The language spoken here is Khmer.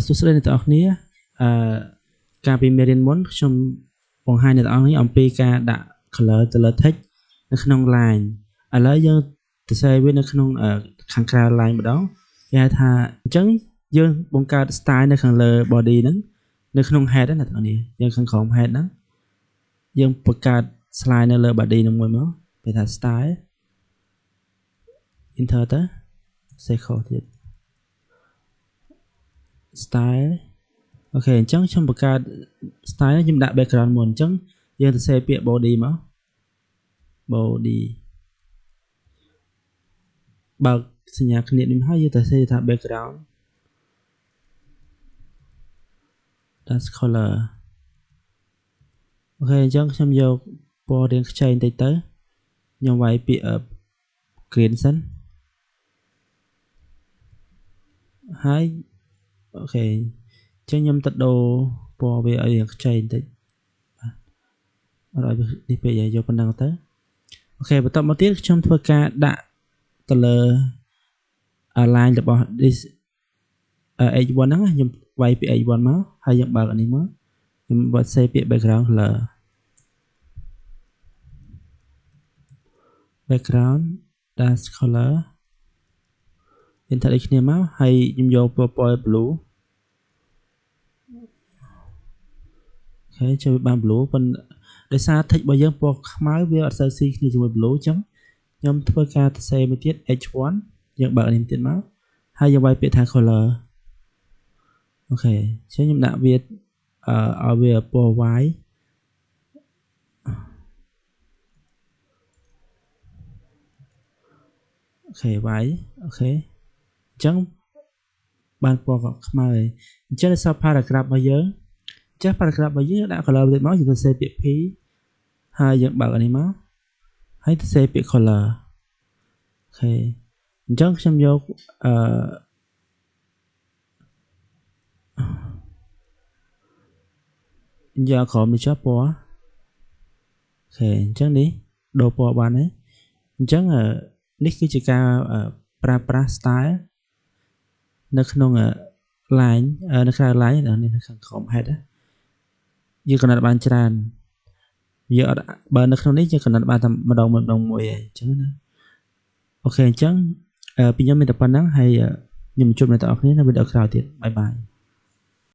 សួស្តីអ្នកទាំងអស់គ្នាអឺការពីមេរៀនមុនខ្ញុំបង្ហាញអ្នកទាំងអស់គ្នាអំពីការដាក់ color ទៅលើ text នៅក្នុង line ឥឡូវយើងទៅសេវានៅក្នុងខាងក្រៅ line ម្ដងគេហៅថាអញ្ចឹងយើងបង្កើត style នៅខាងលើ body ហ្នឹងនៅក្នុង head ណាអ្នកទាំងអស់គ្នាយើងខាងក្រោម head ហ្នឹងយើងបង្កើត slide នៅលើ body ហ្នឹងមួយមកគេថា style enter ទៅ circle ទៀត style អូខេអញ្ចឹងខ្ញុំបង្កើត style ខ្ញុំដាក់ background មុនអញ្ចឹងយើងទៅសេពាក្យ body មក body បើកសញ្ញាគ្នានេះហើយយើងទៅសេថា background that's color អូខេអញ្ចឹងខ្ញុំយកពណ៌រាងខ្ចីបន្តិចទៅខ្ញុំវាយពាក្យ green សិនហើយអូខេអញ្ចឹងខ្ញុំទៅដូរពណ៌វាឲ្យរាងខ្ចីបន្តិចអត់ឲ្យនេះពេកយកប៉ុណ្ណឹងទៅអូខេបន្តមកទៀតខ្ញុំធ្វើការដាក់ទៅលើ line របស់ this h1 ហ្នឹងខ្ញុំវាយពាក្យ h1 មកហើយយើងបើកអានេះមកខ្ញុំបើកសេពាក្យ background color background dash color enter ដូចគ្នាមកហើយខ្ញុំយកពណ៌ blue អូខេចូលបាន blue ប៉ុន្តែដោយសារ text របស់យើងពណ៌ខ្មៅវាអត់សូវស៊ីគ្នាជាមួយ blue អញ្ចឹងខ្ញុំធ្វើការទៅសេមួយទៀត h1 យើងបើកនេះទៀតមកហើយយើងវាយពាក្យថា color អូខេអញ្ចឹងខ្ញុំដាក់វាឲ្យវាពណ៌ white អូខេ white អូខេអញ្ចឹងបានពណ៌ខ្មៅហើយអញ្ចឹងដល់សល់ paragraph របស់យើងចេះ paragraph របស់យើងដាក់ color ទៀតមកយើងទៅសេពាក្យ p ហើយយើងបើកអានេះមកហើយទៅសេពាក្យ color អូខេអញ្ចឹងខ្ញុំយកយកក្រោមនេះចុះពណ៌អូខេអញ្ចឹងនេះដូរពណ៌បានហើយអញ្ចឹងនេះគឺជាការប្រើប្រាស់ style នៅក្នុង line នៅក្រៅ line នេះនៅខាងក្រោម head យើងកំណត់បានច្រើនយើងអត់បើនៅក្នុងនេះយើងកំណត់បានតែម្ដងមួយឯងអញ្ចឹងណាអូខេអញ្ចឹងពីខ្ញុំមានតែប៉ុណ្្នឹងហើយខ្ញុំជួបអ្នកទាំងអស់គ្នានៅវីដេអូក្រោយទៀតបាយបាយ